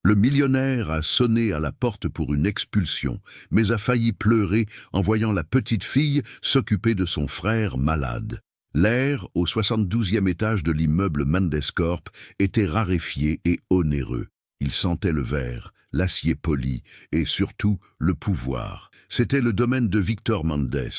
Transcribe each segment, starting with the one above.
Le millionnaire a sonné à la porte pour une expulsion, mais a failli pleurer en voyant la petite fille s'occuper de son frère malade. L'air, au 72e étage de l'immeuble Mendes Corp, était raréfié et onéreux. Il sentait le verre, l'acier poli et surtout le pouvoir. C'était le domaine de Victor Mendes,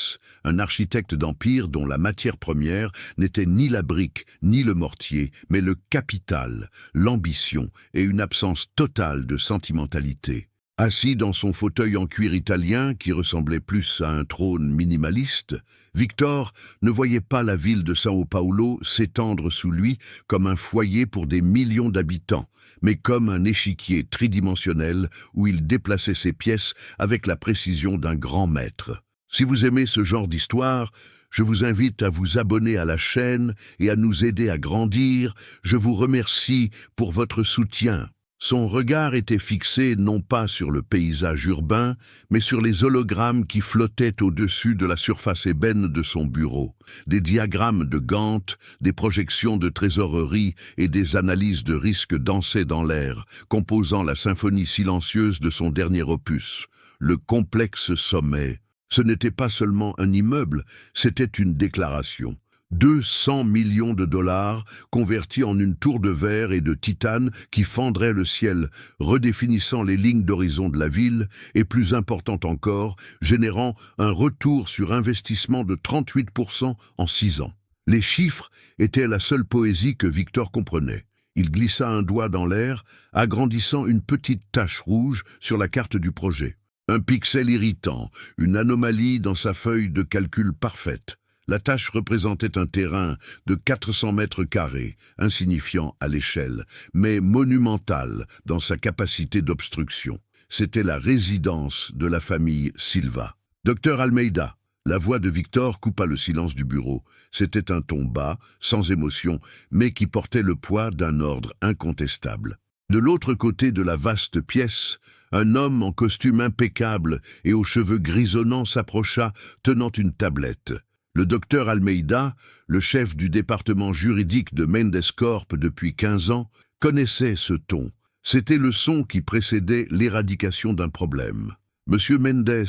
un architecte d'empire dont la matière première n'était ni la brique ni le mortier, mais le capital, l'ambition et une absence totale de sentimentalité. Assis dans son fauteuil en cuir italien, qui ressemblait plus à un trône minimaliste, Victor ne voyait pas la ville de São Paulo s'étendre sous lui comme un foyer pour des millions d'habitants, mais comme un échiquier tridimensionnel où il déplaçait ses pièces avec la précision d'un grand maître. Si vous aimez ce genre d'histoire, je vous invite à vous abonner à la chaîne et à nous aider à grandir. Je vous remercie pour votre soutien. Son regard était fixé non pas sur le paysage urbain, mais sur les hologrammes qui flottaient au-dessus de la surface ébène de son bureau. Des diagrammes de Gantt, des projections de trésorerie et des analyses de risque dansaient dans l'air, composant la symphonie silencieuse de son dernier opus, le complexe sommet. Ce n'était pas seulement un immeuble, c'était une déclaration. 200 millions de dollars convertis en une tour de verre et de titane qui fendrait le ciel, redéfinissant les lignes d'horizon de la ville et, plus important encore, générant un retour sur investissement de 38% en 6 ans. Les chiffres étaient la seule poésie que Victor comprenait. Il glissa un doigt dans l'air, agrandissant une petite tache rouge sur la carte du projet. Un pixel irritant, une anomalie dans sa feuille de calcul parfaite. La tâche représentait un terrain de 400 mètres carrés, insignifiant à l'échelle, mais monumental dans sa capacité d'obstruction. C'était la résidence de la famille Silva. Docteur Almeida, la voix de Victor coupa le silence du bureau. C'était un ton bas, sans émotion, mais qui portait le poids d'un ordre incontestable. De l'autre côté de la vaste pièce, un homme en costume impeccable et aux cheveux grisonnants s'approcha, tenant une tablette. Le docteur Almeida, le chef du département juridique de Mendes Corp depuis 15 ans, connaissait ce ton. C'était le son qui précédait l'éradication d'un problème. Monsieur Mendes,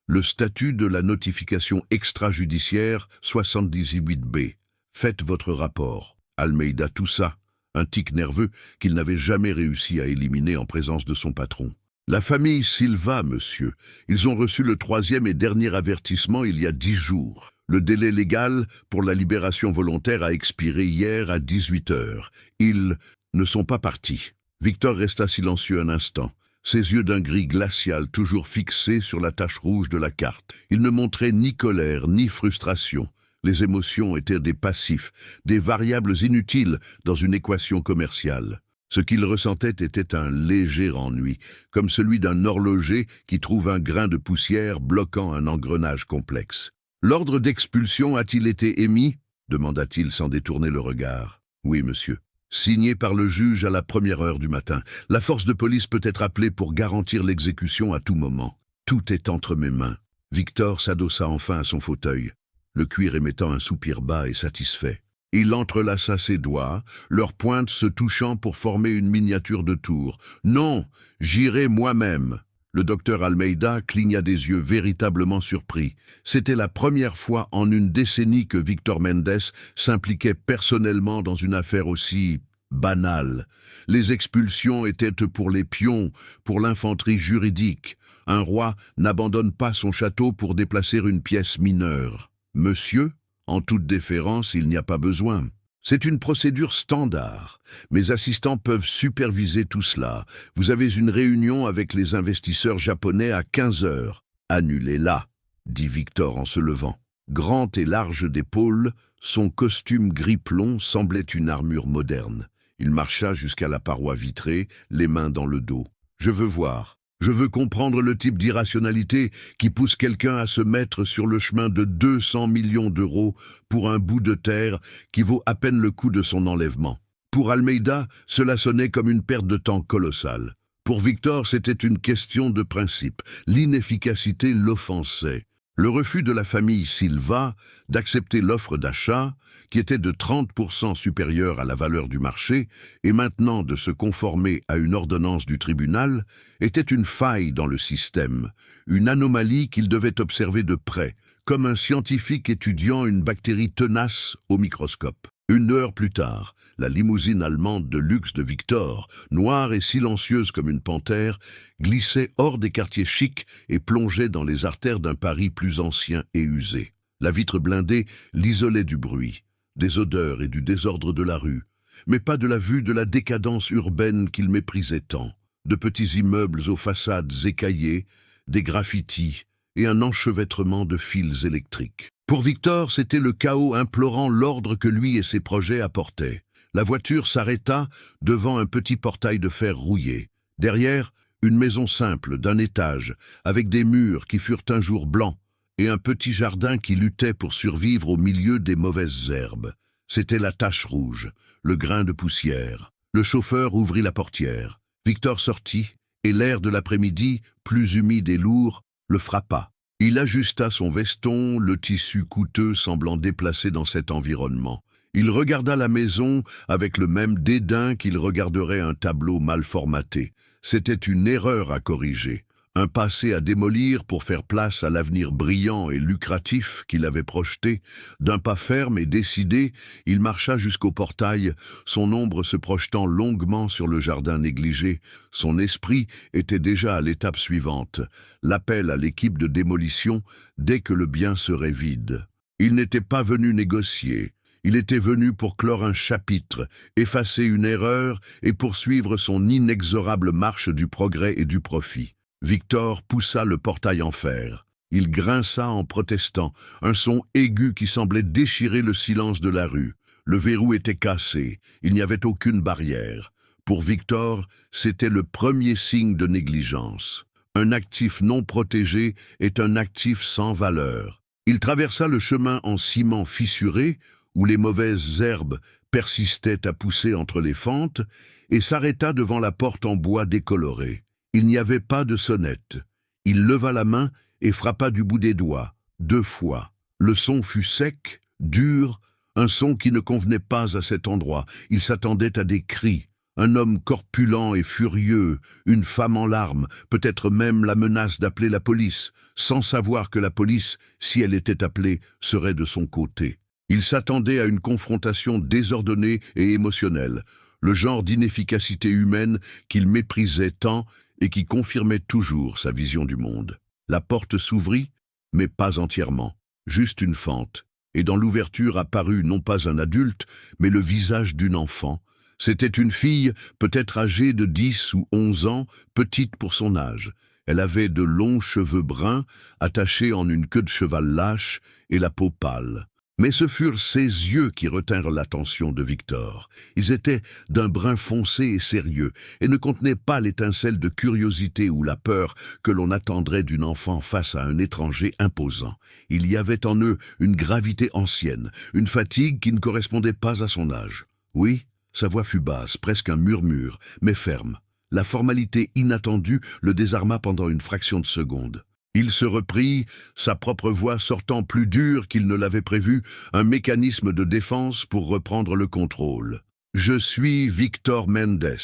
le statut de la notification extrajudiciaire 78B. Faites votre rapport. Almeida toussa, un tic nerveux qu'il n'avait jamais réussi à éliminer en présence de son patron. La famille Silva, monsieur. Ils ont reçu le 3e et dernier avertissement il y a 10 jours. Le délai légal pour la libération volontaire a expiré hier à 18 heures. Ils ne sont pas partis. Victor resta silencieux un instant, ses yeux d'un gris glacial toujours fixés sur la tache rouge de la carte. Il ne montrait ni colère ni frustration. Les émotions étaient des passifs, des variables inutiles dans une équation commerciale. Ce qu'il ressentait était un léger ennui, comme celui d'un horloger qui trouve un grain de poussière bloquant un engrenage complexe. « L'ordre d'expulsion a-t-il été émis ?» demanda-t-il sans détourner le regard. « Oui, monsieur. Signé par le juge à la 1e heure du matin. La force de police peut être appelée pour garantir l'exécution à tout moment. Tout est entre mes mains. » Victor s'adossa enfin à son fauteuil, le cuir émettant un soupir bas et satisfait. Il entrelaça ses doigts, leurs pointes se touchant pour former une miniature de tour. « Non, j'irai moi-même !» Le docteur Almeida cligna des yeux véritablement surpris. C'était la première fois en une décennie que Victor Mendes s'impliquait personnellement dans une affaire aussi banale. Les expulsions étaient pour les pions, pour l'infanterie juridique. Un roi n'abandonne pas son château pour déplacer une pièce mineure. Monsieur, en toute déférence, il n'y a pas besoin. C'est une procédure standard. Mes assistants peuvent superviser tout cela. Vous avez une réunion avec les investisseurs japonais à 15 heures. Annulez-la, dit Victor en se levant. Grand et large d'épaules, son costume gris-plomb semblait une armure moderne. Il marcha jusqu'à la paroi vitrée, les mains dans le dos. Je veux voir. Je veux comprendre le type d'irrationalité qui pousse quelqu'un à se mettre sur le chemin de 200 millions d'euros pour un bout de terre qui vaut à peine le coût de son enlèvement. Pour Almeida, cela sonnait comme une perte de temps colossale. Pour Victor, c'était une question de principe. L'inefficacité l'offensait. Le refus de la famille Silva d'accepter l'offre d'achat, qui était de 30% supérieure à la valeur du marché, et maintenant de se conformer à une ordonnance du tribunal, était une faille dans le système, une anomalie qu'il devait observer de près, comme un scientifique étudiant une bactérie tenace au microscope. 1 heure plus tard, la limousine allemande de luxe de Victor, noire et silencieuse comme une panthère, glissait hors des quartiers chics et plongeait dans les artères d'un Paris plus ancien et usé. La vitre blindée l'isolait du bruit, des odeurs et du désordre de la rue, mais pas de la vue de la décadence urbaine qu'il méprisait tant. De petits immeubles aux façades écaillées, des graffitis et un enchevêtrement de fils électriques. Pour Victor, c'était le chaos implorant l'ordre que lui et ses projets apportaient. La voiture s'arrêta devant un petit portail de fer rouillé. Derrière, une maison simple d'un étage, avec des murs qui furent un jour blancs, et un petit jardin qui luttait pour survivre au milieu des mauvaises herbes. C'était la tache rouge, le grain de poussière. Le chauffeur ouvrit la portière. Victor sortit, et l'air de l'après-midi, plus humide et lourd, le frappa. Il ajusta son veston, le tissu coûteux semblant déplacé dans cet environnement. Il regarda la maison avec le même dédain qu'il regarderait un tableau mal formaté. C'était une erreur à corriger, un passé à démolir pour faire place à l'avenir brillant et lucratif qu'il avait projeté. D'un pas ferme et décidé, il marcha jusqu'au portail, son ombre se projetant longuement sur le jardin négligé. Son esprit était déjà à l'étape suivante, l'appel à l'équipe de démolition dès que le bien serait vide. Il n'était pas venu négocier. Il était venu pour clore un chapitre, effacer une erreur et poursuivre son inexorable marche du progrès et du profit. Victor poussa le portail en fer. Il grinça en protestant, un son aigu qui semblait déchirer le silence de la rue. Le verrou était cassé, il n'y avait aucune barrière. Pour Victor, c'était le premier signe de négligence. Un actif non protégé est un actif sans valeur. Il traversa le chemin en ciment fissuré, où les mauvaises herbes persistaient à pousser entre les fentes, et s'arrêta devant la porte en bois décoloré. Il n'y avait pas de sonnette. Il leva la main et frappa du bout des doigts, 2 fois. Le son fut sec, dur, un son qui ne convenait pas à cet endroit. Il s'attendait à des cris. Un homme corpulent et furieux, une femme en larmes, peut-être même la menace d'appeler la police, sans savoir que la police, si elle était appelée, serait de son côté. Il s'attendait à une confrontation désordonnée et émotionnelle, le genre d'inefficacité humaine qu'il méprisait tant et qui confirmait toujours sa vision du monde. La porte s'ouvrit, mais pas entièrement, juste une fente, et dans l'ouverture apparut non pas un adulte, mais le visage d'une enfant. C'était une fille, peut-être âgée de 10 ou 11 ans, petite pour son âge. Elle avait de longs cheveux bruns, attachés en une queue de cheval lâche, et la peau pâle. Mais ce furent ses yeux qui retinrent l'attention de Victor. Ils étaient d'un brun foncé et sérieux, et ne contenaient pas l'étincelle de curiosité ou la peur que l'on attendrait d'une enfant face à un étranger imposant. Il y avait en eux une gravité ancienne, une fatigue qui ne correspondait pas à son âge. Oui, sa voix fut basse, presque un murmure, mais ferme. La formalité inattendue le désarma pendant une fraction de seconde. Il se reprit, sa propre voix sortant plus dure qu'il ne l'avait prévu, un mécanisme de défense pour reprendre le contrôle. « Je suis Victor Mendes.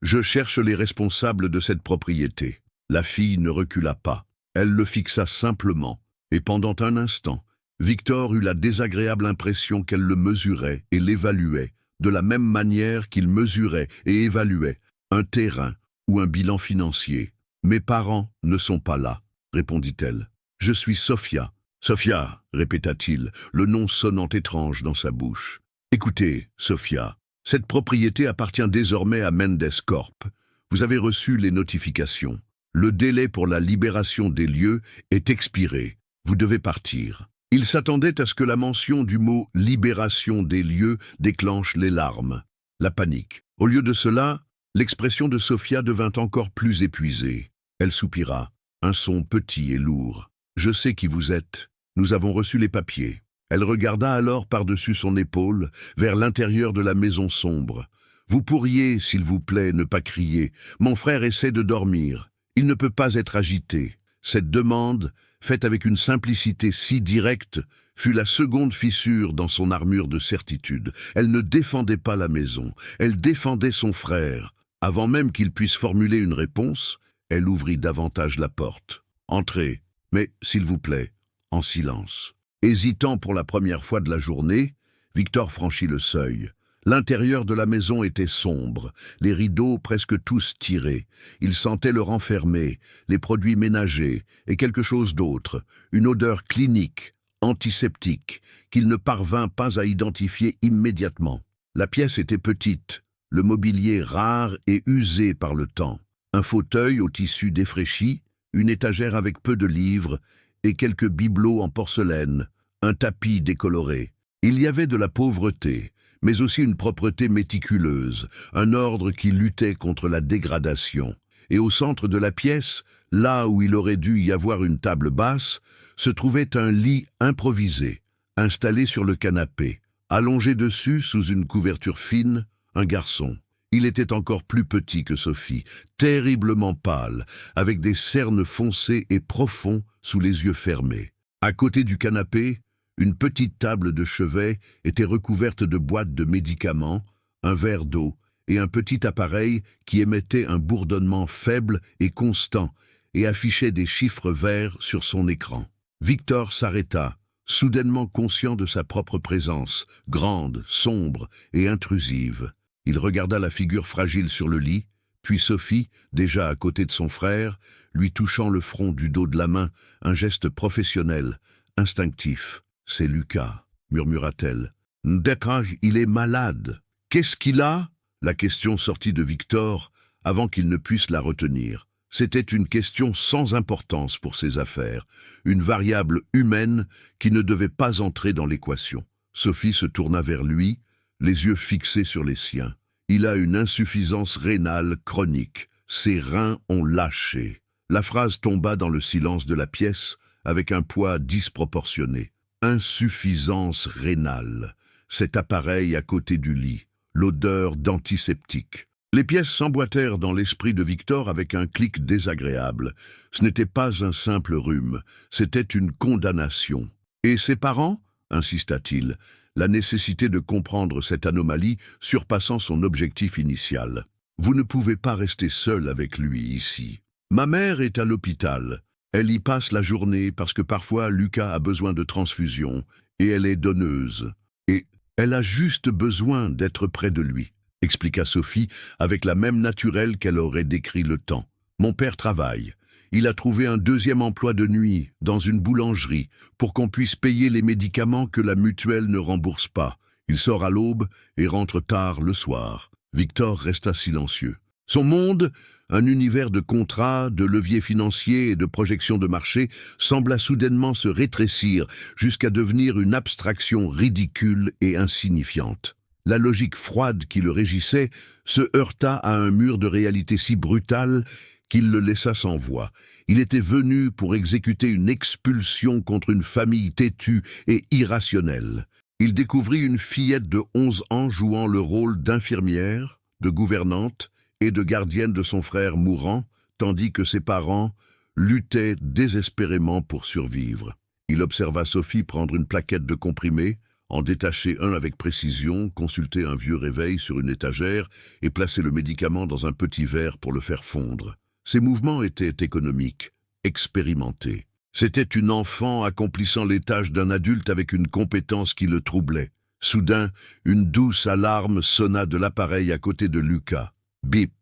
Je cherche les responsables de cette propriété. » La fille ne recula pas. Elle le fixa simplement, et pendant un instant, Victor eut la désagréable impression qu'elle le mesurait et l'évaluait, de la même manière qu'il mesurait et évaluait un terrain ou un bilan financier. « Mes parents ne sont pas là, » répondit-elle. « Je suis Sophia. »« Sophia, » répéta-t-il, le nom sonnant étrange dans sa bouche. « Écoutez, Sophia, cette propriété appartient désormais à Mendes Corp. Vous avez reçu les notifications. Le délai pour la libération des lieux est expiré. Vous devez partir. » Il s'attendait à ce que la mention du mot « libération des lieux » déclenche les larmes, la panique. Au lieu de cela, l'expression de Sophia devint encore plus épuisée. Elle soupira. Un son petit et lourd. « Je sais qui vous êtes. Nous avons reçu les papiers. » Elle regarda alors par-dessus son épaule, vers l'intérieur de la maison sombre. « Vous pourriez, s'il vous plaît, ne pas crier. Mon frère essaie de dormir. Il ne peut pas être agité. Cette demande, faite avec une simplicité si directe, fut la seconde fissure dans son armure de certitude. Elle ne défendait pas la maison, elle défendait son frère. Avant même qu'il puisse formuler une réponse, elle ouvrit davantage la porte. « Entrez, mais, s'il vous plaît, en silence. » Hésitant pour la première fois de la journée, Victor franchit le seuil. L'intérieur de la maison était sombre, les rideaux presque tous tirés. Il sentait le renfermé, les produits ménagers et quelque chose d'autre, une odeur clinique, antiseptique, qu'il ne parvint pas à identifier immédiatement. La pièce était petite, le mobilier rare et usé par le temps. Un fauteuil au tissu défraîchi, une étagère avec peu de livres et quelques bibelots en porcelaine, un tapis décoloré. Il y avait de la pauvreté, mais aussi une propreté méticuleuse, un ordre qui luttait contre la dégradation. Et au centre de la pièce, là où il aurait dû y avoir une table basse, se trouvait un lit improvisé, installé sur le canapé. Allongé dessus, sous une couverture fine, un garçon. Il était encore plus petit que Sophie, terriblement pâle, avec des cernes foncées et profonds sous les yeux fermés. À côté du canapé, une petite table de chevet était recouverte de boîtes de médicaments, un verre d'eau et un petit appareil qui émettait un bourdonnement faible et constant et affichait des chiffres verts sur son écran. Victor s'arrêta, soudainement conscient de sa propre présence, grande, sombre et intrusive. Il regarda la figure fragile sur le lit, puis Sophie, déjà à côté de son frère, lui touchant le front du dos de la main, un geste professionnel, instinctif. « C'est Lucas », murmura-t-elle. « D'accord, il est malade. Qu'est-ce qu'il a ?» La question sortit de Victor avant qu'il ne puisse la retenir. C'était une question sans importance pour ses affaires, une variable humaine qui ne devait pas entrer dans l'équation. Sophie se tourna vers lui, les yeux fixés sur les siens. « Il a une insuffisance rénale chronique. Ses reins ont lâché. » La phrase tomba dans le silence de la pièce avec un poids disproportionné. Insuffisance rénale. Cet appareil à côté du lit. L'odeur d'antiseptique. Les pièces s'emboîtèrent dans l'esprit de Victor avec un clic désagréable. Ce n'était pas un simple rhume, c'était une condamnation. « Et ses parents ?» insista-t-il, la nécessité de comprendre cette anomalie surpassant son objectif initial. « Vous ne pouvez pas rester seul avec lui ici. Ma mère est à l'hôpital. Elle y passe la journée parce que parfois Lucas a besoin de transfusion et elle est donneuse. Et elle a juste besoin d'être près de lui, » expliqua Sophie avec la même naturelle qu'elle aurait décrit le temps. « Mon père travaille. Il a trouvé un deuxième emploi de nuit dans une boulangerie pour qu'on puisse payer les médicaments que la mutuelle ne rembourse pas. Il sort à l'aube et rentre tard le soir. » Victor resta silencieux. Son monde, un univers de contrats, de leviers financiers et de projections de marché, sembla soudainement se rétrécir jusqu'à devenir une abstraction ridicule et insignifiante. La logique froide qui le régissait se heurta à un mur de réalité si brutal qu'il le laissa sans voix. Il était venu pour exécuter une expulsion contre une famille têtue et irrationnelle. Il découvrit une fillette de 11 ans jouant le rôle d'infirmière, de gouvernante et de gardienne de son frère mourant, tandis que ses parents luttaient désespérément pour survivre. Il observa Sophie prendre une plaquette de comprimés, en détacher un avec précision, consulter un vieux réveil sur une étagère et placer le médicament dans un petit verre pour le faire fondre. Ses mouvements étaient économiques, expérimentés. C'était une enfant accomplissant les tâches d'un adulte avec une compétence qui le troublait. Soudain, une douce alarme sonna de l'appareil à côté de Lucas. Bip,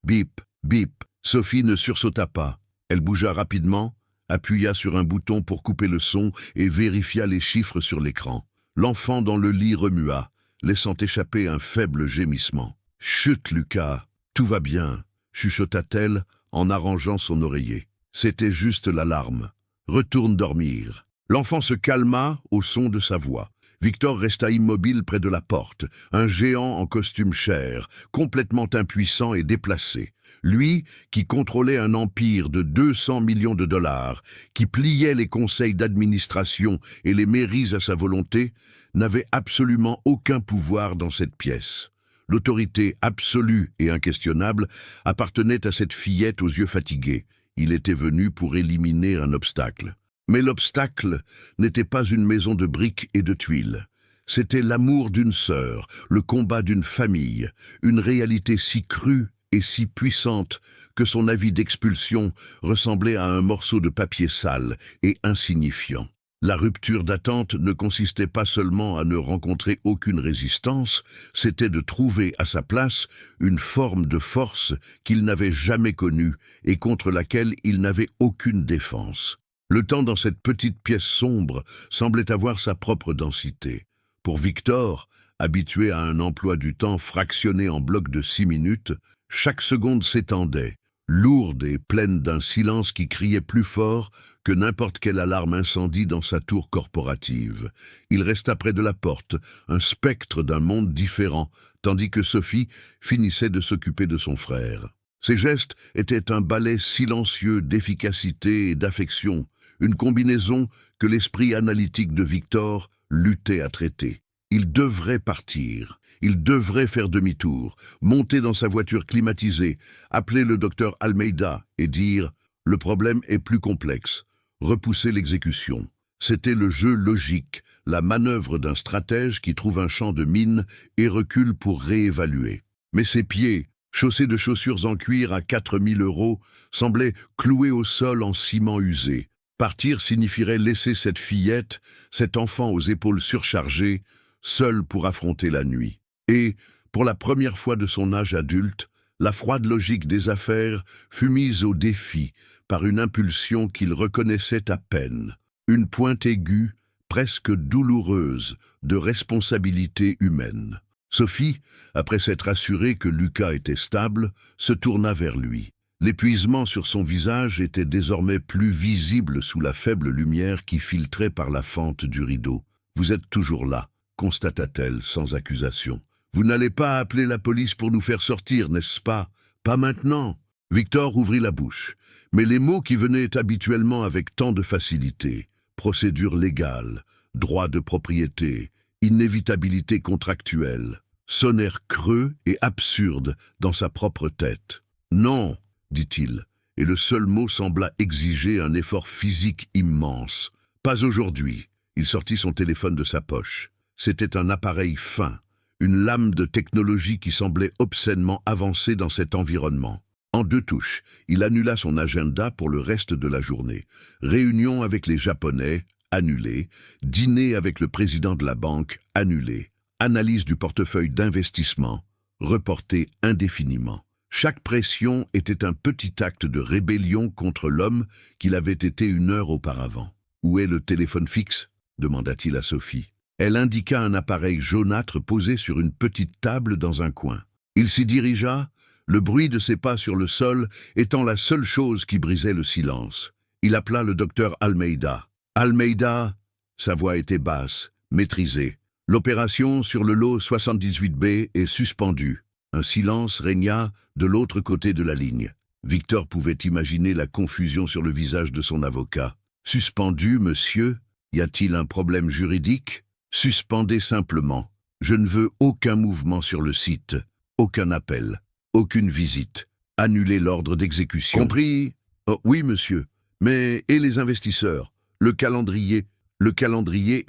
bip, bip. Sophie ne sursauta pas. Elle bougea rapidement, appuya sur un bouton pour couper le son et vérifia les chiffres sur l'écran. L'enfant dans le lit remua, laissant échapper un faible gémissement. « Chut, Lucas, tout va bien », chuchota-t-elle en arrangeant son oreiller. C'était juste l'alarme. « Retourne dormir. » L'enfant se calma au son de sa voix. Victor resta immobile près de la porte, un géant en costume chair, complètement impuissant et déplacé. Lui, qui contrôlait un empire de 200 millions de dollars, qui pliait les conseils d'administration et les mairies à sa volonté, n'avait absolument aucun pouvoir dans cette pièce. L'autorité absolue et inquestionnable appartenait à cette fillette aux yeux fatigués. Il était venu pour éliminer un obstacle. Mais l'obstacle n'était pas une maison de briques et de tuiles. C'était l'amour d'une sœur, le combat d'une famille, une réalité si crue et si puissante que son avis d'expulsion ressemblait à un morceau de papier sale et insignifiant. La rupture d'attente ne consistait pas seulement à ne rencontrer aucune résistance, c'était de trouver à sa place une forme de force qu'il n'avait jamais connue et contre laquelle il n'avait aucune défense. Le temps dans cette petite pièce sombre semblait avoir sa propre densité. Pour Victor, habitué à un emploi du temps fractionné en blocs de 6 minutes, chaque seconde s'étendait, lourde et pleine d'un silence qui criait plus fort que n'importe quelle alarme incendie dans sa tour corporative. Il resta près de la porte, un spectre d'un monde différent, tandis que Sophie finissait de s'occuper de son frère. Ses gestes étaient un ballet silencieux d'efficacité et d'affection, une combinaison que l'esprit analytique de Victor luttait à traiter. Il devrait partir. Il devrait faire demi-tour, monter dans sa voiture climatisée, appeler le docteur Almeida et dire « Le problème est plus complexe ». Repousser l'exécution. C'était le jeu logique, la manœuvre d'un stratège qui trouve un champ de mine et recule pour réévaluer. Mais ses pieds, chaussés de chaussures en cuir à 4000 €, semblaient cloués au sol en ciment usé. Partir signifierait laisser cette fillette, cet enfant aux épaules surchargées, seul pour affronter la nuit. Et, pour la première fois de son âge adulte, la froide logique des affaires fut mise au défi par une impulsion qu'il reconnaissait à peine, une pointe aiguë, presque douloureuse, de responsabilité humaine. Sophie, après s'être assurée que Lucas était stable, se tourna vers lui. L'épuisement sur son visage était désormais plus visible sous la faible lumière qui filtrait par la fente du rideau. « Vous êtes toujours là », constata-t-elle sans accusation. « Vous n'allez pas appeler la police pour nous faire sortir, n'est-ce pas? Pas maintenant !» Victor ouvrit la bouche, mais les mots qui venaient habituellement avec tant de facilité, procédure légale, droit de propriété, inévitabilité contractuelle, sonnèrent creux et absurdes dans sa propre tête. « Non !» dit-il, et le seul mot sembla exiger un effort physique immense. « Pas aujourd'hui !» Il sortit son téléphone de sa poche. C'était un appareil fin, une lame de technologie qui semblait obscènement avancée dans cet environnement. En 2 touches, il annula son agenda pour le reste de la journée. Réunion avec les Japonais, annulée. Dîner avec le président de la banque, annulé. Analyse du portefeuille d'investissement, reporté indéfiniment. Chaque pression était un petit acte de rébellion contre l'homme qu'il avait été 1 heure auparavant. « Où est le téléphone fixe ?» demanda-t-il à Sophie. Elle indiqua un appareil jaunâtre posé sur une petite table dans un coin. Il s'y dirigea, le bruit de ses pas sur le sol étant la seule chose qui brisait le silence. Il appela le docteur Almeida. « Almeida !» Sa voix était basse, maîtrisée. « L'opération sur le lot 78B est suspendue. » Un silence régna de l'autre côté de la ligne. Victor pouvait imaginer la confusion sur le visage de son avocat. « Suspendu, monsieur ? Y a-t-il un problème juridique ? Suspendez simplement. Je ne veux aucun mouvement sur le site, aucun appel, aucune visite. Annulez l'ordre d'exécution. » « Compris ? Oh, oui, monsieur. Mais et les investisseurs ? Le calendrier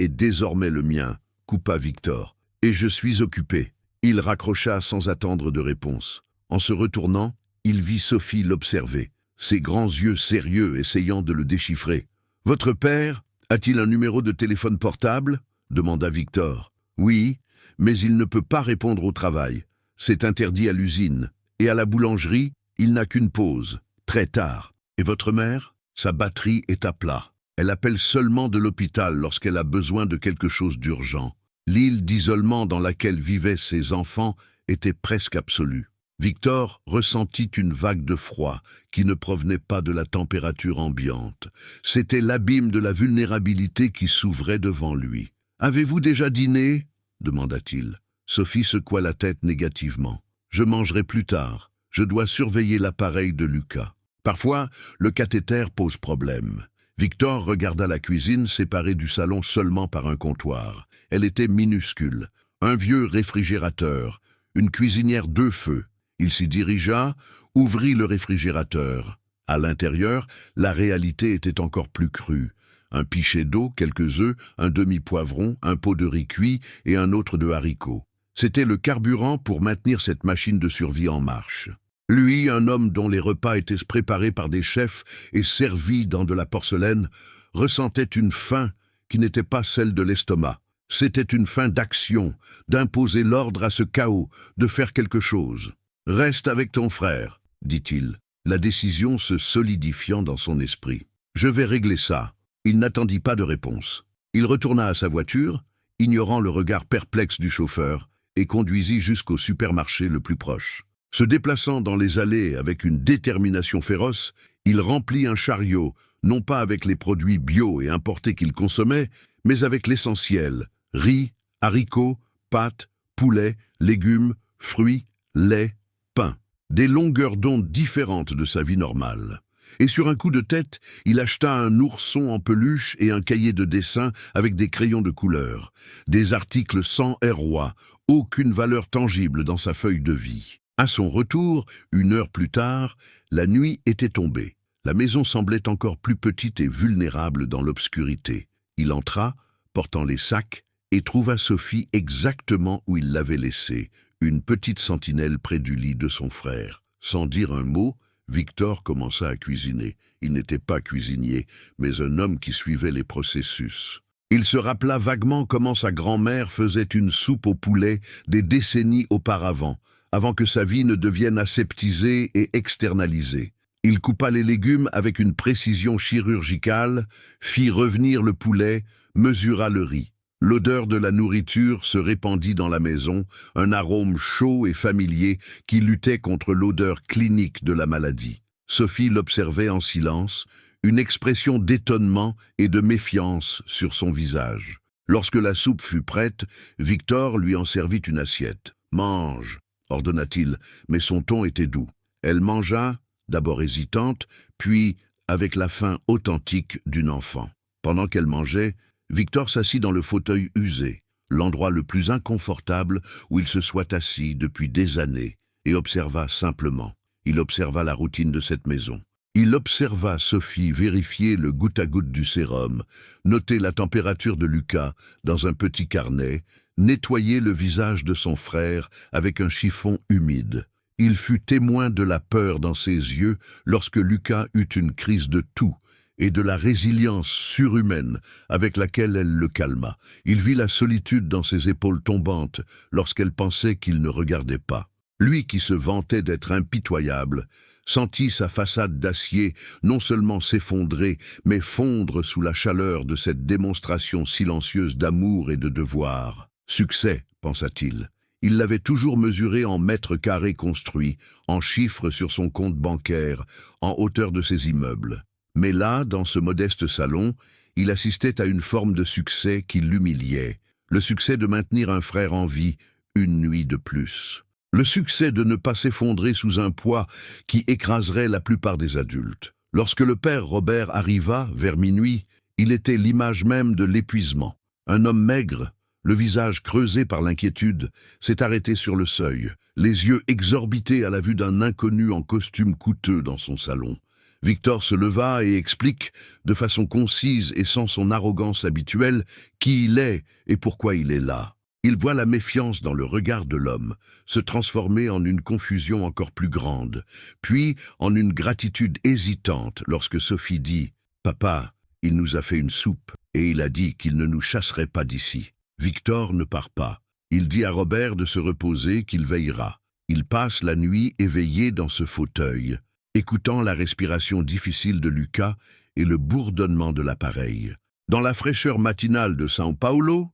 est désormais le mien, » coupa Victor. « Et je suis occupé. » Il raccrocha sans attendre de réponse. En se retournant, il vit Sophie l'observer, ses grands yeux sérieux essayant de le déchiffrer. « Votre père a-t-il un numéro de téléphone portable ?» demanda Victor. « Oui, mais il ne peut pas répondre au travail. C'est interdit à l'usine. Et à la boulangerie, il n'a qu'une pause. Très tard. Et votre mère ? Sa batterie est à plat. Elle appelle seulement de l'hôpital lorsqu'elle a besoin de quelque chose d'urgent. L'île d'isolement dans laquelle vivaient ses enfants était presque absolue. Victor ressentit une vague de froid qui ne provenait pas de la température ambiante. C'était l'abîme de la vulnérabilité qui s'ouvrait devant lui. « Avez-vous déjà dîné ?» demanda-t-il. Sophie secoua la tête négativement. « Je mangerai plus tard. Je dois surveiller l'appareil de Lucas. Parfois, le cathéter pose problème. » Victor regarda la cuisine séparée du salon seulement par un comptoir. Elle était minuscule. Un vieux réfrigérateur, une cuisinière 2 feux. Il s'y dirigea, ouvrit le réfrigérateur. À l'intérieur, la réalité était encore plus crue. Un pichet d'eau, quelques œufs, un demi-poivron, un pot de riz cuit et un autre de haricots. C'était le carburant pour maintenir cette machine de survie en marche. Lui, un homme dont les repas étaient préparés par des chefs et servis dans de la porcelaine, ressentait une faim qui n'était pas celle de l'estomac. C'était une faim d'action, d'imposer l'ordre à ce chaos, de faire quelque chose. « Reste avec ton frère », dit-il, la décision se solidifiant dans son esprit. « Je vais régler ça. » Il n'attendit pas de réponse. Il retourna à sa voiture, ignorant le regard perplexe du chauffeur, et conduisit jusqu'au supermarché le plus proche. Se déplaçant dans les allées avec une détermination féroce, il remplit un chariot, non pas avec les produits bio et importés qu'il consommait, mais avec l'essentiel: riz, haricots, pâtes, poulet, légumes, fruits, lait, pain. Des longueurs d'onde différentes de sa vie normale. Et sur un coup de tête, il acheta un ourson en peluche et un cahier de dessin avec des crayons de couleur. Des articles sans ROI, aucune valeur tangible dans sa feuille de vie. À son retour, 1 heure plus tard, la nuit était tombée. La maison semblait encore plus petite et vulnérable dans l'obscurité. Il entra, portant les sacs, et trouva Sophie exactement où il l'avait laissée, une petite sentinelle près du lit de son frère. Sans dire un mot, Victor commença à cuisiner. Il n'était pas cuisinier, mais un homme qui suivait les processus. Il se rappela vaguement comment sa grand-mère faisait une soupe au poulet des décennies auparavant, avant que sa vie ne devienne aseptisée et externalisée. Il coupa les légumes avec une précision chirurgicale, fit revenir le poulet, mesura le riz. L'odeur de la nourriture se répandit dans la maison, un arôme chaud et familier qui luttait contre l'odeur clinique de la maladie. Sophie l'observait en silence, une expression d'étonnement et de méfiance sur son visage. Lorsque la soupe fut prête, Victor lui en servit une assiette. « Mange », ordonna-t-il, mais son ton était doux. Elle mangea, d'abord hésitante, puis avec la faim authentique d'une enfant. Pendant qu'elle mangeait, Victor s'assit dans le fauteuil usé, l'endroit le plus inconfortable où il se soit assis depuis des années, et observa simplement. Il observa la routine de cette maison. Il observa Sophie vérifier le goutte-à-goutte du sérum, noter la température de Lucas dans un petit carnet, nettoyer le visage de son frère avec un chiffon humide. Il fut témoin de la peur dans ses yeux lorsque Lucas eut une crise de toux, et de la résilience surhumaine avec laquelle elle le calma. Il vit la solitude dans ses épaules tombantes lorsqu'elle pensait qu'il ne regardait pas. Lui qui se vantait d'être impitoyable, sentit sa façade d'acier non seulement s'effondrer, mais fondre sous la chaleur de cette démonstration silencieuse d'amour et de devoir. Succès, pensa-t-il. Il l'avait toujours mesuré en mètres carrés construits, en chiffres sur son compte bancaire, en hauteur de ses immeubles. Mais là, dans ce modeste salon, il assistait à une forme de succès qui l'humiliait. Le succès de maintenir un frère en vie, une nuit de plus. Le succès de ne pas s'effondrer sous un poids qui écraserait la plupart des adultes. Lorsque le père Robert arriva, vers minuit, il était l'image même de l'épuisement. Un homme maigre, le visage creusé par l'inquiétude, s'est arrêté sur le seuil, les yeux exorbités à la vue d'un inconnu en costume coûteux dans son salon. Victor se leva et explique, de façon concise et sans son arrogance habituelle, qui il est et pourquoi il est là. Il voit la méfiance dans le regard de l'homme se transformer en une confusion encore plus grande, puis en une gratitude hésitante lorsque Sophie dit « Papa, il nous a fait une soupe et il a dit qu'il ne nous chasserait pas d'ici. » Victor ne part pas. Il dit à Robert de se reposer, qu'il veillera. Il passe la nuit éveillé dans ce fauteuil, écoutant la respiration difficile de Lucas et le bourdonnement de l'appareil. Dans la fraîcheur matinale de São Paulo,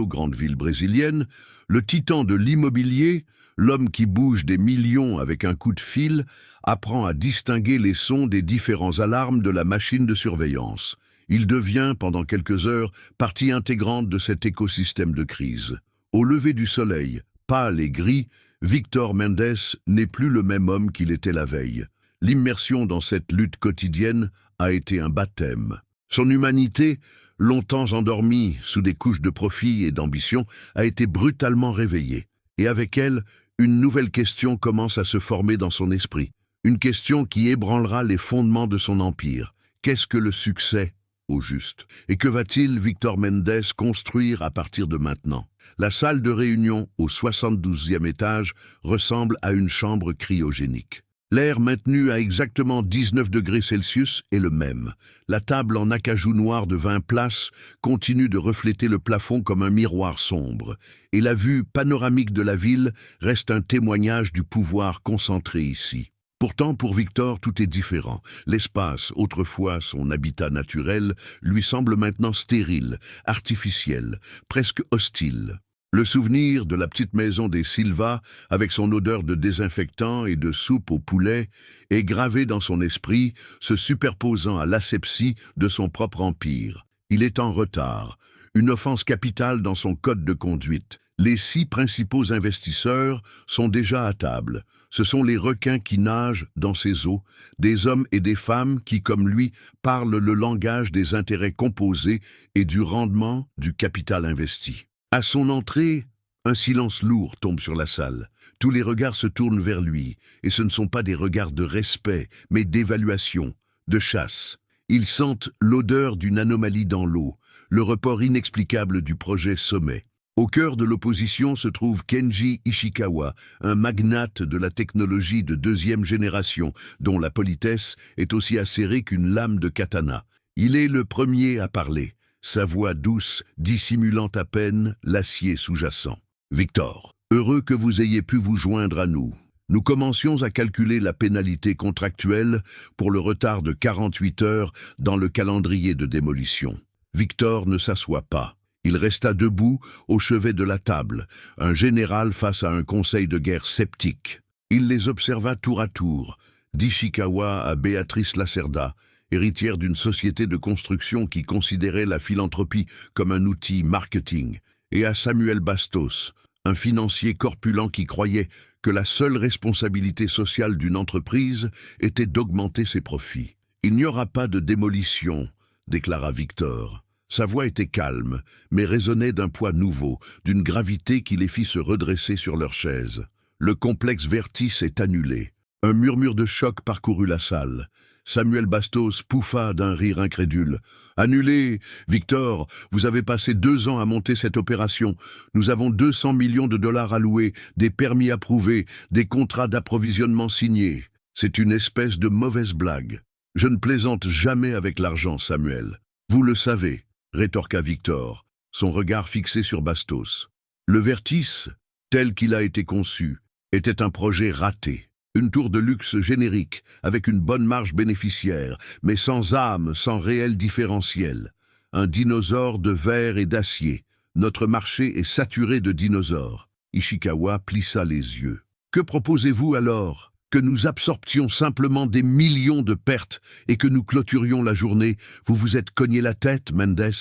grande ville brésilienne, le titan de l'immobilier, l'homme qui bouge des millions avec un coup de fil, apprend à distinguer les sons des différents alarmes de la machine de surveillance. Il devient, pendant quelques heures, partie intégrante de cet écosystème de crise. Au lever du soleil, pâle et gris, Victor Mendes n'est plus le même homme qu'il était la veille. L'immersion dans cette lutte quotidienne a été un baptême. Son humanité, longtemps endormie sous des couches de profit et d'ambition, a été brutalement réveillée. Et avec elle, une nouvelle question commence à se former dans son esprit. Une question qui ébranlera les fondements de son empire. Qu'est-ce que le succès, au juste? Et que va-t-il, Victor Mendes, construire à partir de maintenant? La salle de réunion, au 72e étage, ressemble à une chambre cryogénique. L'air maintenu à exactement 19 degrés Celsius est le même. La table en acajou noir de 20 places continue de refléter le plafond comme un miroir sombre. Et la vue panoramique de la ville reste un témoignage du pouvoir concentré ici. Pourtant, pour Victor, tout est différent. L'espace, autrefois son habitat naturel, lui semble maintenant stérile, artificiel, presque hostile. Le souvenir de la petite maison des Silva, avec son odeur de désinfectant et de soupe au poulet, est gravé dans son esprit, se superposant à l'asepsie de son propre empire. Il est en retard, une offense capitale dans son code de conduite. Les 6 principaux investisseurs sont déjà à table. Ce sont les requins qui nagent dans ses eaux, des hommes et des femmes qui, comme lui, parlent le langage des intérêts composés et du rendement du capital investi. À son entrée, un silence lourd tombe sur la salle. Tous les regards se tournent vers lui, et ce ne sont pas des regards de respect, mais d'évaluation, de chasse. Ils sentent l'odeur d'une anomalie dans l'eau, le report inexplicable du projet Sommet. Au cœur de l'opposition se trouve Kenji Ishikawa, un magnate de la technologie de 2e génération, dont la politesse est aussi acérée qu'une lame de katana. Il est le premier à parler, sa voix douce dissimulant à peine l'acier sous-jacent. « Victor, heureux que vous ayez pu vous joindre à nous. Nous commencions à calculer la pénalité contractuelle pour le retard de 48 heures dans le calendrier de démolition. » Victor ne s'assoit pas. Il resta debout au chevet de la table, un général face à un conseil de guerre sceptique. Il les observa tour à tour, d'Ishikawa à Béatrice Lacerda, héritière d'une société de construction qui considérait la philanthropie comme un outil marketing, et à Samuel Bastos, un financier corpulent qui croyait que la seule responsabilité sociale d'une entreprise était d'augmenter ses profits. « Il n'y aura pas de démolition », déclara Victor. Sa voix était calme, mais résonnait d'un poids nouveau, d'une gravité qui les fit se redresser sur leurs chaises. Le complexe Vertis est annulé. Un murmure de choc parcourut la salle. Samuel Bastos pouffa d'un rire incrédule. « Annulé, Victor, vous avez passé 2 ans à monter cette opération. Nous avons 200 millions de dollars alloués, des permis approuvés, des contrats d'approvisionnement signés. C'est une espèce de mauvaise blague. Je ne plaisante jamais avec l'argent, Samuel. Vous le savez. » rétorqua Victor, son regard fixé sur Bastos. Le Vertis, tel qu'il a été conçu, était un projet raté. Une tour de luxe générique, avec une bonne marge bénéficiaire, mais sans âme, sans réel différentiel. Un dinosaure de verre et d'acier. Notre marché est saturé de dinosaures. Ishikawa plissa les yeux. Que proposez-vous alors ? Que nous absorbions simplement des millions de pertes et que nous clôturions la journée? Vous vous êtes cogné la tête, Mendes?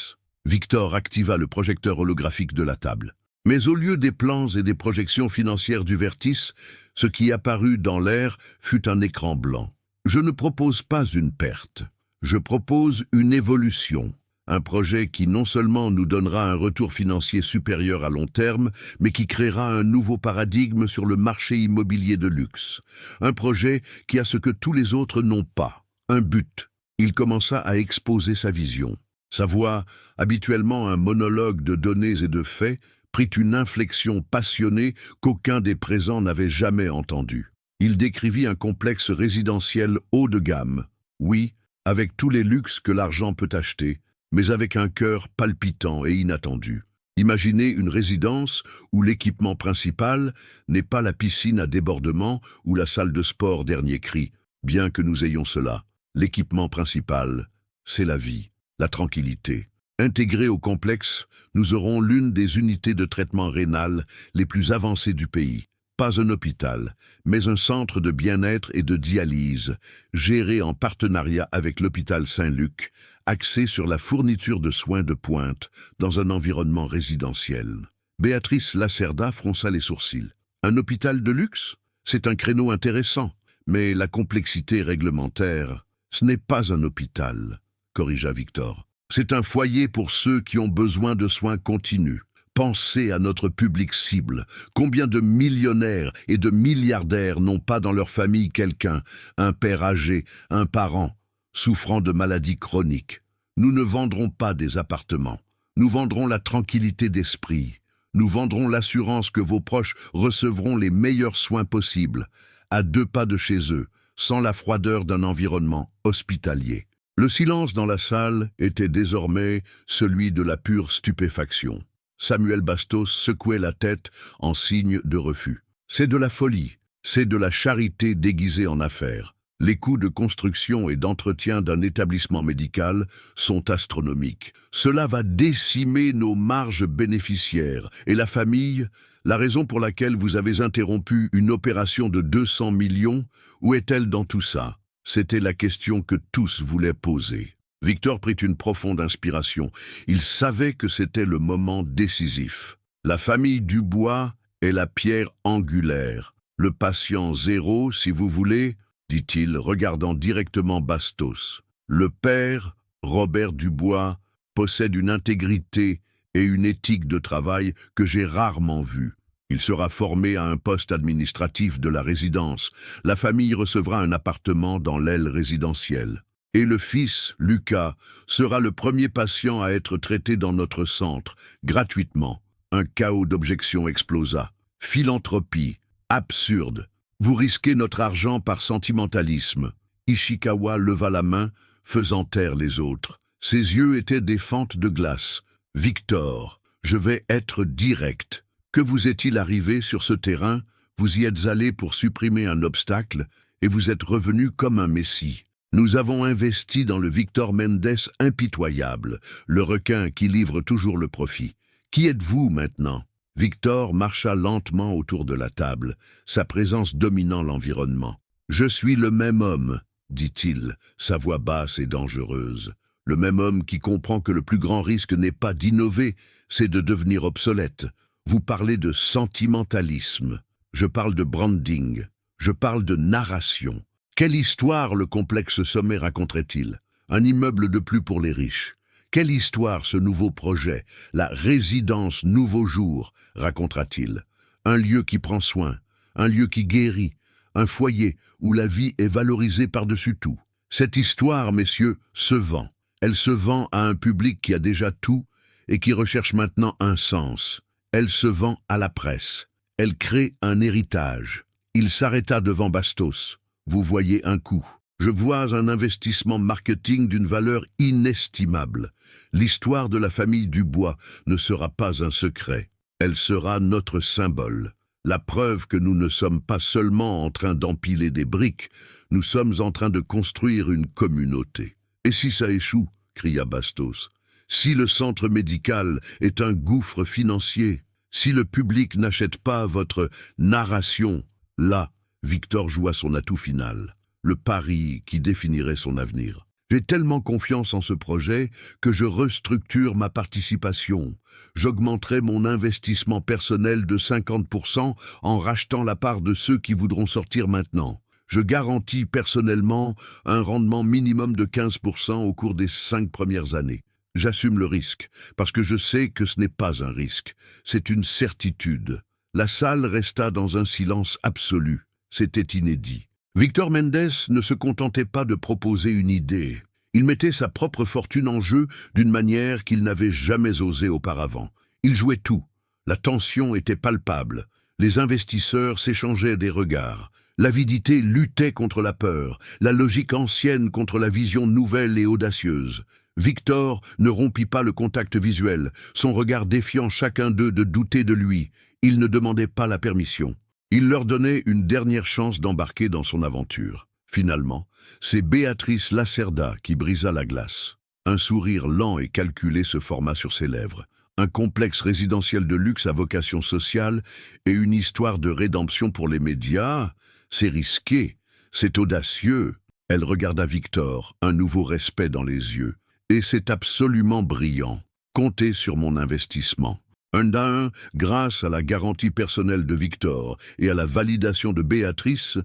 Victor activa le projecteur holographique de la table. Mais au lieu des plans et des projections financières du Vertis, ce qui apparut dans l'air fut un écran blanc. Je ne propose pas une perte, je propose une évolution. Un projet qui non seulement nous donnera un retour financier supérieur à long terme, mais qui créera un nouveau paradigme sur le marché immobilier de luxe. Un projet qui a ce que tous les autres n'ont pas, un but. Il commença à exposer sa vision. Sa voix, habituellement un monologue de données et de faits, prit une inflexion passionnée qu'aucun des présents n'avait jamais entendue. Il décrivit un complexe résidentiel haut de gamme. Oui, avec tous les luxes que l'argent peut acheter, mais avec un cœur palpitant et inattendu. Imaginez une résidence où l'équipement principal n'est pas la piscine à débordement ou la salle de sport dernier cri, bien que nous ayons cela. L'équipement principal, c'est la vie, la tranquillité. Intégrée au complexe, nous aurons l'une des unités de traitement rénal les plus avancées du pays. Pas un hôpital, mais un centre de bien-être et de dialyse, géré en partenariat avec l'hôpital Saint-Luc, axé sur la fourniture de soins de pointe dans un environnement résidentiel. Béatrice Lacerda fronça les sourcils. Un hôpital de luxe? C'est un créneau intéressant, mais la complexité réglementaire, ce n'est pas un hôpital, corrigea Victor. C'est un foyer pour ceux qui ont besoin de soins continus. Pensez à notre public cible. Combien de millionnaires et de milliardaires n'ont pas dans leur famille quelqu'un, un père âgé, un parent, souffrant de maladies chroniques? Nous ne vendrons pas des appartements. Nous vendrons la tranquillité d'esprit. Nous vendrons l'assurance que vos proches recevront les meilleurs soins possibles, à 2 pas de chez eux, sans la froideur d'un environnement hospitalier. Le silence dans la salle était désormais celui de la pure stupéfaction. Samuel Bastos secouait la tête en signe de refus. C'est de la folie, c'est de la charité déguisée en affaires. Les coûts de construction et d'entretien d'un établissement médical sont astronomiques. Cela va décimer nos marges bénéficiaires. Et la famille, la raison pour laquelle vous avez interrompu une opération de 200 millions, où est-elle dans tout ça? C'était la question que tous voulaient poser. Victor prit une profonde inspiration. Il savait que c'était le moment décisif. La famille Dubois est la pierre angulaire. Le patient zéro, si vous voulez, dit-il, regardant directement Bastos. Le père, Robert Dubois, possède une intégrité et une éthique de travail que j'ai rarement vues. Il sera formé à un poste administratif de la résidence. La famille recevra un appartement dans l'aile résidentielle. Et le fils, Lucas, sera le premier patient à être traité dans notre centre, gratuitement. Un chaos d'objections explosa. Philanthropie, absurde. Vous risquez notre argent par sentimentalisme. Ishikawa leva la main, faisant taire les autres. Ses yeux étaient des fentes de glace. Victor, je vais être direct. Que vous est-il arrivé sur ce terrain? Vous y êtes allé pour supprimer un obstacle et vous êtes revenu comme un messie. Nous avons investi dans le Victor Mendes impitoyable, le requin qui livre toujours le profit. Qui êtes-vous maintenant? Victor marcha lentement autour de la table, sa présence dominant l'environnement. « Je suis le même homme, dit-il, sa voix basse et dangereuse. Le même homme qui comprend que le plus grand risque n'est pas d'innover, c'est de devenir obsolète. Vous parlez de sentimentalisme, je parle de branding, je parle de narration. Quelle histoire le complexe sommet raconterait-il? Un immeuble de plus pour les riches. Quelle histoire ce nouveau projet, la résidence Nouveau Jour, racontera-t-il? Un lieu qui prend soin, un lieu qui guérit, un foyer où la vie est valorisée par-dessus tout. Cette histoire, messieurs, se vend. Elle se vend à un public qui a déjà tout et qui recherche maintenant un sens. Elle se vend à la presse. Elle crée un héritage. Il s'arrêta devant Bastos. Vous voyez un coup. Je vois un investissement marketing d'une valeur inestimable. L'histoire de la famille Dubois ne sera pas un secret. Elle sera notre symbole. La preuve que nous ne sommes pas seulement en train d'empiler des briques, nous sommes en train de construire une communauté. Et si ça échoue, cria Bastos, si le centre médical est un gouffre financier, si le public n'achète pas votre narration, là, Victor joua son atout final, le pari qui définirait son avenir. J'ai tellement confiance en ce projet que je restructure ma participation. J'augmenterai mon investissement personnel de 50% en rachetant la part de ceux qui voudront sortir maintenant. Je garantis personnellement un rendement minimum de 15% au cours des 5 premières années. J'assume le risque, parce que je sais que ce n'est pas un risque, c'est une certitude. La salle resta dans un silence absolu. C'était inédit. Victor Mendes ne se contentait pas de proposer une idée. Il mettait sa propre fortune en jeu d'une manière qu'il n'avait jamais osé auparavant. Il jouait tout. La tension était palpable. Les investisseurs s'échangeaient des regards. L'avidité luttait contre la peur, la logique ancienne contre la vision nouvelle et audacieuse. Victor ne rompit pas le contact visuel, son regard défiant chacun d'eux de douter de lui. Il ne demandait pas la permission. Il leur donnait une dernière chance d'embarquer dans son aventure. Finalement, c'est Béatrice Lacerda qui brisa la glace. Un sourire lent et calculé se forma sur ses lèvres. Un complexe résidentiel de luxe à vocation sociale et une histoire de rédemption pour les médias, c'est risqué, c'est audacieux. Elle regarda Victor, un nouveau respect dans les yeux. Et c'est absolument brillant. Comptez sur mon investissement. Un à un, grâce à la garantie personnelle de Victor et à la validation de Béatrice,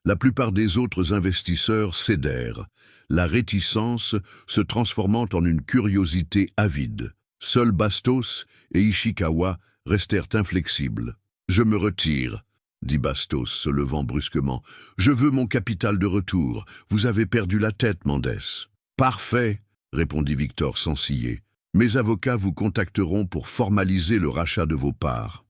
la plupart des autres investisseurs cédèrent, la réticence se transformant en une curiosité avide. Seuls Bastos et Ishikawa restèrent inflexibles. « Je me retire, » dit Bastos, se levant brusquement. « Je veux mon capital de retour. Vous avez perdu la tête, Mendes. »« Parfait, » répondit Victor sans ciller. « Mes avocats vous contacteront pour formaliser le rachat de vos parts. »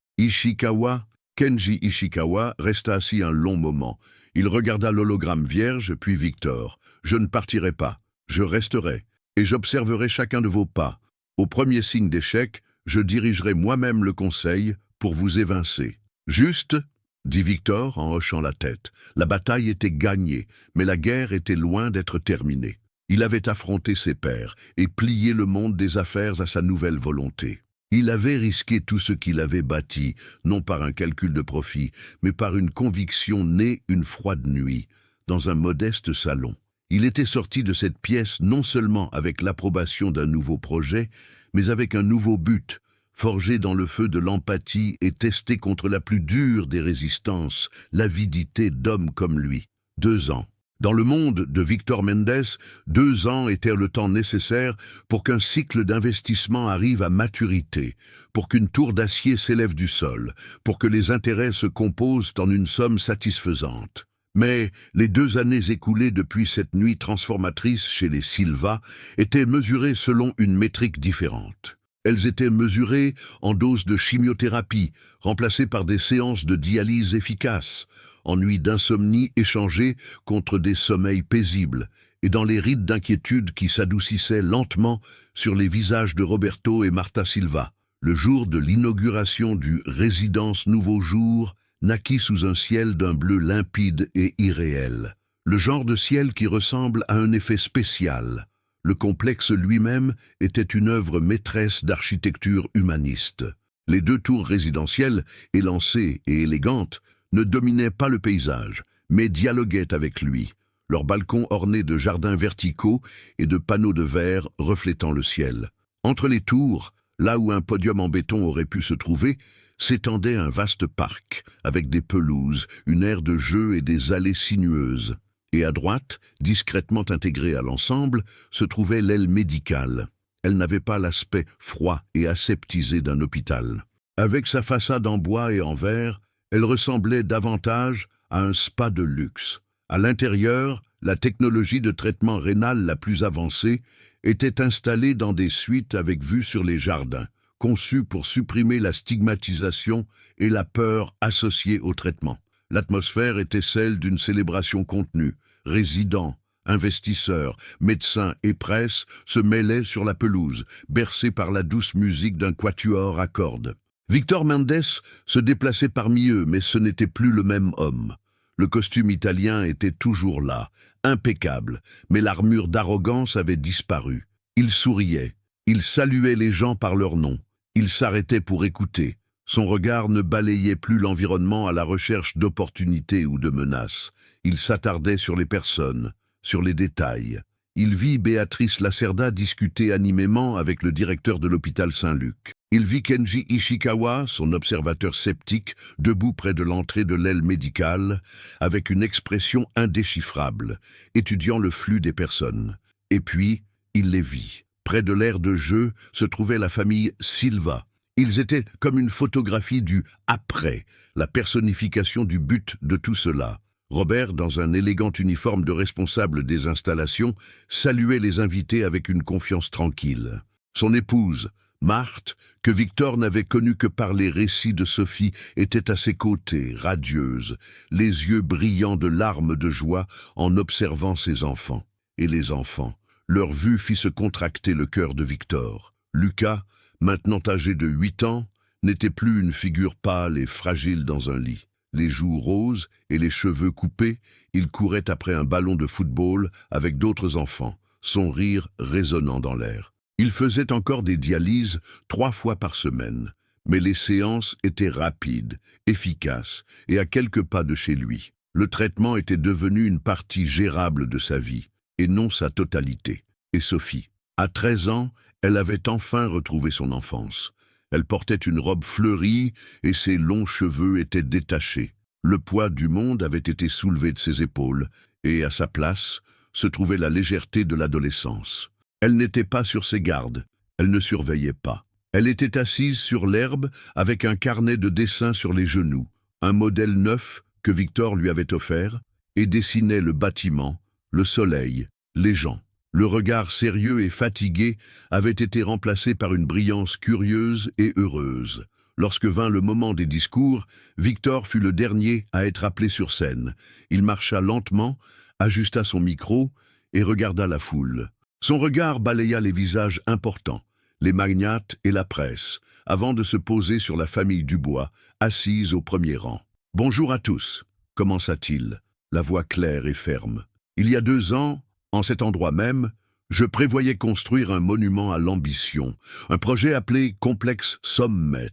Kenji Ishikawa resta assis un long moment. Il regarda l'hologramme vierge, puis Victor. « Je ne partirai pas. Je resterai, et j'observerai chacun de vos pas. Au premier signe d'échec, je dirigerai moi-même le conseil pour vous évincer. »« Juste ?» dit Victor en hochant la tête. La bataille était gagnée, mais la guerre était loin d'être terminée. Il avait affronté ses pairs et plié le monde des affaires à sa nouvelle volonté. Il avait risqué tout ce qu'il avait bâti, non par un calcul de profit, mais par une conviction née une froide nuit, dans un modeste salon. Il était sorti de cette pièce non seulement avec l'approbation d'un nouveau projet, mais avec un nouveau but, forgé dans le feu de l'empathie et testé contre la plus dure des résistances, l'avidité d'hommes comme lui. 2 ans. Dans le monde de Victor Mendes, 2 ans étaient le temps nécessaire pour qu'un cycle d'investissement arrive à maturité, pour qu'une tour d'acier s'élève du sol, pour que les intérêts se composent en une somme satisfaisante. Mais les 2 années écoulées depuis cette nuit transformatrice chez les Silva étaient mesurées selon une métrique différente. Elles étaient mesurées en doses de chimiothérapie, remplacées par des séances de dialyse efficaces, en nuits d'insomnie échangées contre des sommeils paisibles, et dans les rides d'inquiétude qui s'adoucissaient lentement sur les visages de Roberto et Marta Silva. Le jour de l'inauguration du Résidence Nouveau Jour naquit sous un ciel d'un bleu limpide et irréel. Le genre de ciel qui ressemble à un effet spécial. Le complexe lui-même était une œuvre maîtresse d'architecture humaniste. Les 2 tours résidentielles, élancées et élégantes, ne dominaient pas le paysage, mais dialoguaient avec lui, leurs balcons ornés de jardins verticaux et de panneaux de verre reflétant le ciel. Entre les tours, là où un podium en béton aurait pu se trouver, s'étendait un vaste parc, avec des pelouses, une aire de jeu et des allées sinueuses. Et à droite, discrètement intégrée à l'ensemble, se trouvait l'aile médicale. Elle n'avait pas l'aspect froid et aseptisé d'un hôpital. Avec sa façade en bois et en verre, elle ressemblait davantage à un spa de luxe. À l'intérieur, la technologie de traitement rénal la plus avancée était installée dans des suites avec vue sur les jardins, conçues pour supprimer la stigmatisation et la peur associées au traitement. L'atmosphère était celle d'une célébration contenue. Résidents, investisseurs, médecins et presse se mêlaient sur la pelouse, bercés par la douce musique d'un quatuor à cordes. Victor Mendes se déplaçait parmi eux, mais ce n'était plus le même homme. Le costume italien était toujours là, impeccable, mais l'armure d'arrogance avait disparu. Il souriait, il saluait les gens par leur nom, il s'arrêtait pour écouter. Son regard ne balayait plus l'environnement à la recherche d'opportunités ou de menaces. Il s'attardait sur les personnes, sur les détails. Il vit Béatrice Lacerda discuter animément avec le directeur de l'hôpital Saint-Luc. Il vit Kenji Ishikawa, son observateur sceptique, debout près de l'entrée de l'aile médicale, avec une expression indéchiffrable, étudiant le flux des personnes. Et puis, il les vit. Près de l'aire de jeu se trouvait la famille Silva. Ils étaient comme une photographie du « après », la personnification du but de tout cela. Robert, dans un élégant uniforme de responsable des installations, saluait les invités avec une confiance tranquille. Son épouse, Marthe, que Victor n'avait connue que par les récits de Sophie, était à ses côtés, radieuse, les yeux brillants de larmes de joie en observant ses enfants. Et les enfants, leur vue fit se contracter le cœur de Victor. Lucas, maintenant âgé de 8 ans, n'était plus une figure pâle et fragile dans un lit. Les joues roses et les cheveux coupés, il courait après un ballon de football avec d'autres enfants, son rire résonnant dans l'air. Il faisait encore des dialyses 3 fois par semaine, mais les séances étaient rapides, efficaces et à quelques pas de chez lui. Le traitement était devenu une partie gérable de sa vie, et non sa totalité. Et Sophie, à 13 ans, elle avait enfin retrouvé son enfance. Elle portait une robe fleurie et ses longs cheveux étaient détachés. Le poids du monde avait été soulevé de ses épaules et, à sa place, se trouvait la légèreté de l'adolescence. Elle n'était pas sur ses gardes, Elle ne surveillait pas. Elle était assise sur l'herbe avec un carnet de dessin sur les genoux, un modèle neuf que Victor lui avait offert, et dessinait le bâtiment, le soleil, les gens. Le regard sérieux et fatigué avait été remplacé par une brillance curieuse et heureuse. Lorsque vint le moment des discours, Victor fut le dernier à être appelé sur scène. Il marcha lentement, ajusta son micro et regarda la foule. Son regard balaya les visages importants, les magnates et la presse, avant de se poser sur la famille Dubois, assise au premier rang. « Bonjour à tous », commença-t-il, la voix claire et ferme. « Il y a 2 ans, en cet endroit même, je prévoyais construire un monument à l'ambition, un projet appelé Complexe Sommet.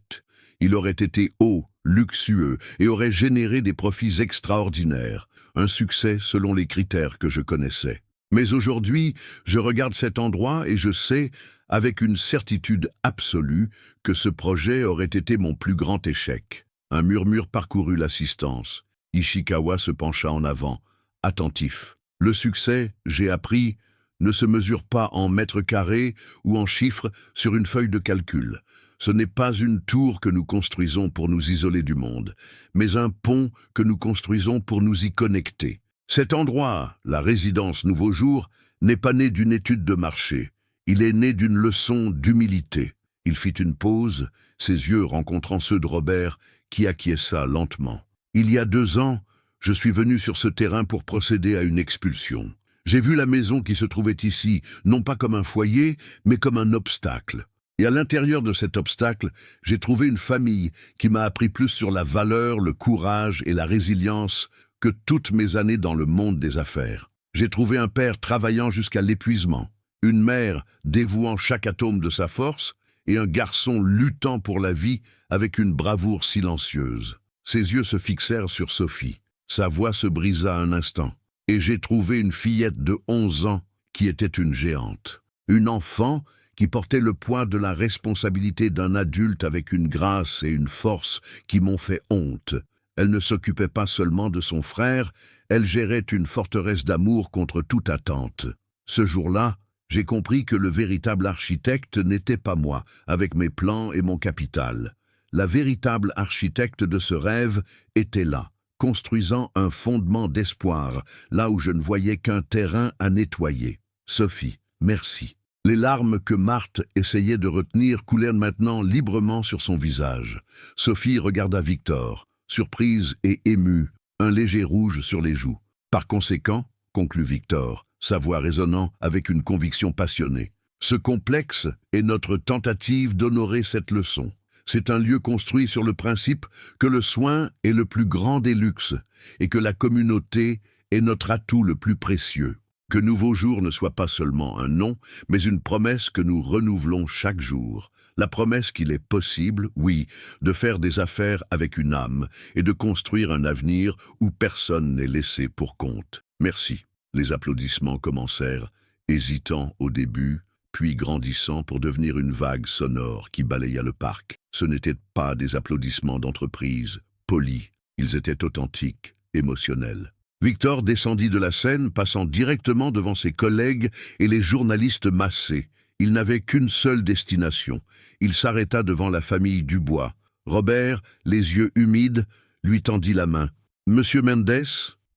Il aurait été haut, luxueux et aurait généré des profits extraordinaires, un succès selon les critères que je connaissais. Mais aujourd'hui, je regarde cet endroit et je sais, avec une certitude absolue, que ce projet aurait été mon plus grand échec. » Un murmure parcourut l'assistance. Ishikawa se pencha en avant, attentif. « Le succès, j'ai appris, ne se mesure pas en mètres carrés ou en chiffres sur une feuille de calcul. Ce n'est pas une tour que nous construisons pour nous isoler du monde, mais un pont que nous construisons pour nous y connecter. Cet endroit, la résidence Nouveau Jour, n'est pas né d'une étude de marché. Il est né d'une leçon d'humilité. » Il fit une pause, ses yeux rencontrant ceux de Robert, qui acquiesça lentement. « Il y a 2 ans, je suis venu sur ce terrain pour procéder à une expulsion. J'ai vu la maison qui se trouvait ici, non pas comme un foyer, mais comme un obstacle. Et à l'intérieur de cet obstacle, j'ai trouvé une famille qui m'a appris plus sur la valeur, le courage et la résilience que toutes mes années dans le monde des affaires. J'ai trouvé un père travaillant jusqu'à l'épuisement, une mère dévouant chaque atome de sa force et un garçon luttant pour la vie avec une bravoure silencieuse. » Ses yeux se fixèrent sur Sophie. Sa voix se brisa un instant. « Et j'ai trouvé une fillette de 11 ans qui était une géante. Une enfant qui portait le poids de la responsabilité d'un adulte avec une grâce et une force qui m'ont fait honte. Elle ne s'occupait pas seulement de son frère, elle gérait une forteresse d'amour contre toute attente. Ce jour-là, j'ai compris que le véritable architecte n'était pas moi, avec mes plans et mon capital. La véritable architecte de ce rêve était là, construisant un fondement d'espoir, là où je ne voyais qu'un terrain à nettoyer. Sophie, merci. » Les larmes que Marthe essayait de retenir coulèrent maintenant librement sur son visage. Sophie regarda Victor, surprise et émue, un léger rouge sur les joues. « Par conséquent, » conclut Victor, sa voix résonnant avec une conviction passionnée, « ce complexe est notre tentative d'honorer cette leçon. C'est un lieu construit sur le principe que le soin est le plus grand des luxes et que la communauté est notre atout le plus précieux. Que Nouveau Jour ne soit pas seulement un nom, mais une promesse que nous renouvelons chaque jour. La promesse qu'il est possible, oui, de faire des affaires avec une âme et de construire un avenir où personne n'est laissé pour compte. Merci. » Les applaudissements commencèrent, hésitants au début, puis grandissant pour devenir une vague sonore qui balaya le parc. Ce n'étaient pas des applaudissements d'entreprise, polis, ils étaient authentiques, émotionnels. Victor descendit de la scène, passant directement devant ses collègues et les journalistes massés. Il n'avait qu'une seule destination. Il s'arrêta devant la famille Dubois. Robert, les yeux humides, lui tendit la main. « Monsieur Mendes ?» ?»«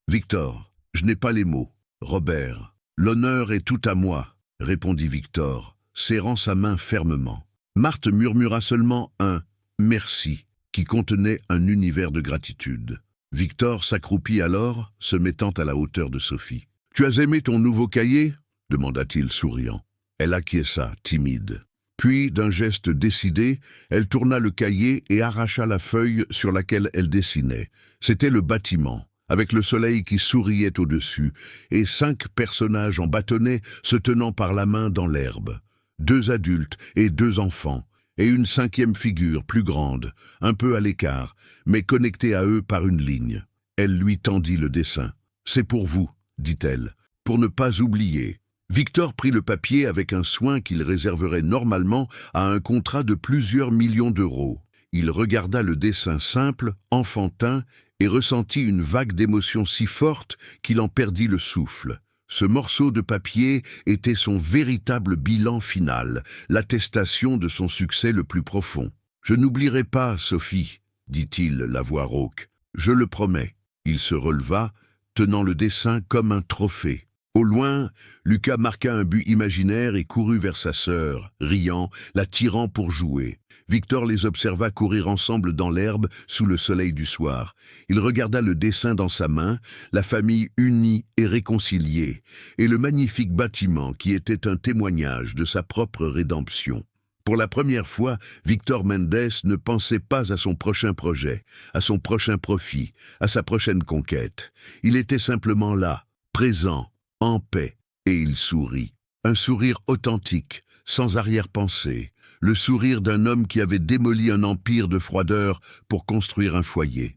Victor, je n'ai pas les mots. » »« Robert, l'honneur est tout à moi, » répondit Victor, serrant sa main fermement. Marthe murmura seulement un « merci » qui contenait un univers de gratitude. Victor s'accroupit alors, se mettant à la hauteur de Sophie. « Tu as aimé ton nouveau cahier ?» demanda-t-il souriant. Elle acquiesça, timide. Puis, d'un geste décidé, elle tourna le cahier et arracha la feuille sur laquelle elle dessinait. C'était le bâtiment, avec le soleil qui souriait au-dessus, et 5 personnages en bâtonnets se tenant par la main dans l'herbe. 2 adultes et 2 enfants, et une 5e figure plus grande, un peu à l'écart, mais connectée à eux par une ligne. Elle lui tendit le dessin. « C'est pour vous, » dit-elle, « pour ne pas oublier. » Victor prit le papier avec un soin qu'il réserverait normalement à un contrat de plusieurs millions d'euros. Il regarda le dessin simple, enfantin, et ressentit une vague d'émotion si forte qu'il en perdit le souffle. Ce morceau de papier était son véritable bilan final, l'attestation de son succès le plus profond. « Je n'oublierai pas, Sophie, » dit-il, la voix rauque. « Je le promets. » Il se releva, tenant le dessin comme un trophée. Au loin, Lucas marqua un but imaginaire et courut vers sa sœur, riant, la tirant pour jouer. Victor les observa courir ensemble dans l'herbe sous le soleil du soir. Il regarda le dessin dans sa main, la famille unie et réconciliée, et le magnifique bâtiment qui était un témoignage de sa propre rédemption. Pour la première fois, Victor Mendes ne pensait pas à son prochain projet, à son prochain profit, à sa prochaine conquête. Il était simplement là, présent, en paix, et il sourit. Un sourire authentique, sans arrière-pensée, le sourire d'un homme qui avait démoli un empire de froideur pour construire un foyer.